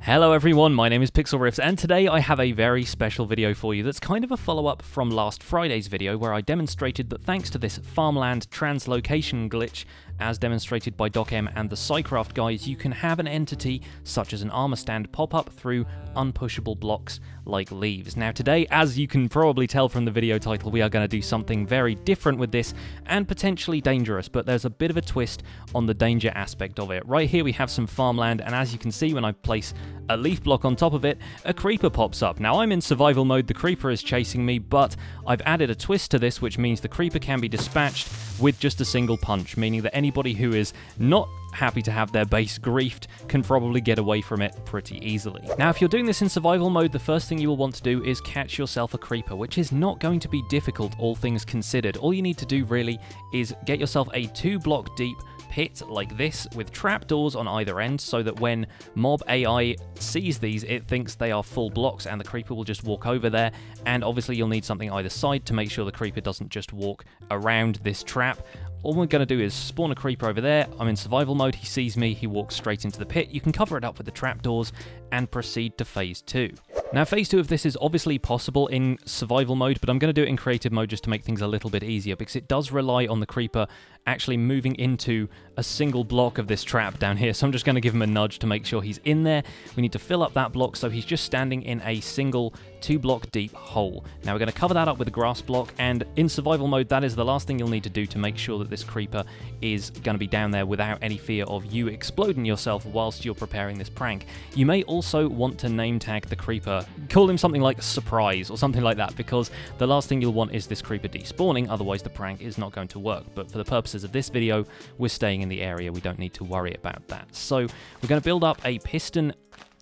Hello everyone, my name is Pixlriffs, and today I have a very special video for you that's kind of a follow-up from last Friday's video where I demonstrated that thanks to this Farmland Translocation glitch, as demonstrated by DocM and the SciCraft guys, you can have an entity such as an armor stand pop up through unpushable blocks like leaves. Now today, as you can probably tell from the video title, we are going to do something very different with this and potentially dangerous, but there's a bit of a twist on the danger aspect of it. Right here we have some farmland, and as you can see when I place a leaf block on top of it, a creeper pops up. Now I'm in survival mode, the creeper is chasing me, but I've added a twist to this which means the creeper can be dispatched with just a single punch, meaning that anybody who is not happy to have their base griefed can probably get away from it pretty easily. Now if you're doing this in survival mode, the first thing you will want to do is catch yourself a creeper, which is not going to be difficult all things considered. All you need to do really is get yourself a 2-block deep pit like this with trapdoors on either end so that when mob AI sees these, it thinks they are full blocks and the creeper will just walk over there, and obviously you'll need something either side to make sure the creeper doesn't just walk around this trap. All we're going to do is spawn a creeper over there. I'm in survival mode, he sees me, he walks straight into the pit. You can cover it up with the trapdoors and proceed to phase 2. Now phase 2 of this is obviously possible in survival mode, but I'm going to do it in creative mode just to make things a little bit easier because it does rely on the creeper actually moving into a single block of this trap down here. So I'm just going to give him a nudge to make sure he's in there. We need to fill up that block so he's just standing in a single 2-block deep hole. Now we're going to cover that up with a grass block, and in survival mode that is the last thing you'll need to do to make sure that this creeper is going to be down there without any fear of you exploding yourself whilst you're preparing this prank. You may also want to name tag the creeper, call him something like surprise or something like that, because the last thing you'll want is this creeper despawning, otherwise the prank is not going to work. But for the purposes of this video, we're staying in the area, we don't need to worry about that. So we're going to build up a piston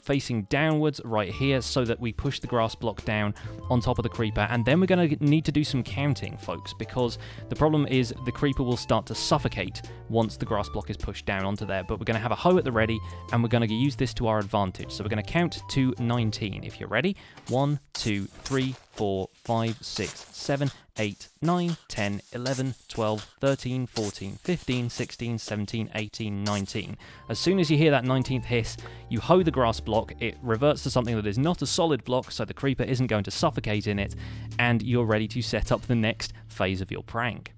facing downwards right here so that we push the grass block down on top of the creeper, and then we're going to need to do some counting, folks, because the problem is the creeper will start to suffocate once the grass block is pushed down onto there. But we're going to have a hoe at the ready and we're going to use this to our advantage. So we're going to count to 19 if you're ready. 1, 2, 3, 4, 5, 6, 7, 8, 9, 10, 11, 12, 13, 14, 15, 16, 17, 18, 19. As soon as you hear that 19th hiss, you hoe the grass block, it reverts to something that is not a solid block, so the creeper isn't going to suffocate in it, and you're ready to set up the next phase of your prank.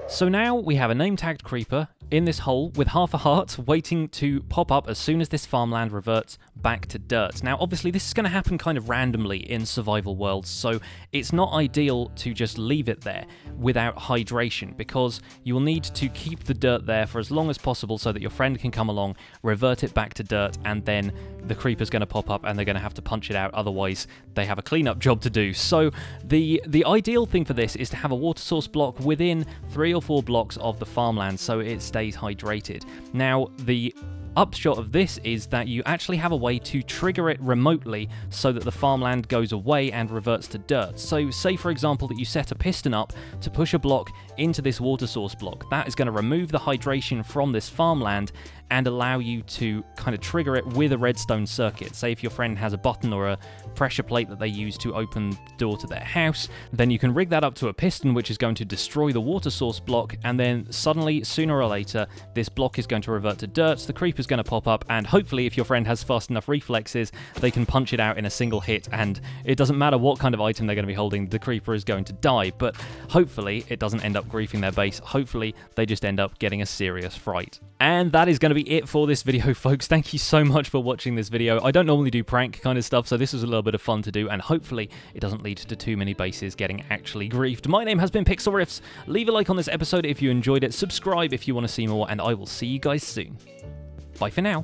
So now we have a name-tagged creeper in this hole with half a heart waiting to pop up as soon as this farmland reverts back to dirt. Now obviously this is going to happen kind of randomly in survival worlds, so it's not ideal to just leave it there without hydration, because you will need to keep the dirt there for as long as possible so that your friend can come along, revert it back to dirt, and then the creeper's going to pop up and they're going to have to punch it out, otherwise they have a cleanup job to do. So the ideal thing for this is to have a water source block within 3 or 4 blocks of the farmland so it stays hydrated. Now the upshot of this is that you actually have a way to trigger it remotely so that the farmland goes away and reverts to dirt. So say for example that you set a piston up to push a block into this water source block. That is going to remove the hydration from this farmland and allow you to kind of trigger it with a redstone circuit. Say if your friend has a button or a pressure plate that they use to open the door to their house, then you can rig that up to a piston which is going to destroy the water source block, and then suddenly, sooner or later, this block is going to revert to dirt, the creeper's going to pop up, and hopefully if your friend has fast enough reflexes, they can punch it out in a single hit, and it doesn't matter what kind of item they're going to be holding, the creeper is going to die. But hopefully it doesn't end up griefing their base, hopefully they just end up getting a serious fright. And that is going to be it for this video, folks. Thank you so much for watching this video. I don't normally do prank kind of stuff, so this was a little bit of fun to do, and hopefully it doesn't lead to too many bases getting actually griefed. My name has been Pixlriffs. Leave a like on this episode if you enjoyed it, subscribe if you want to see more, and I will see you guys soon. Bye for now.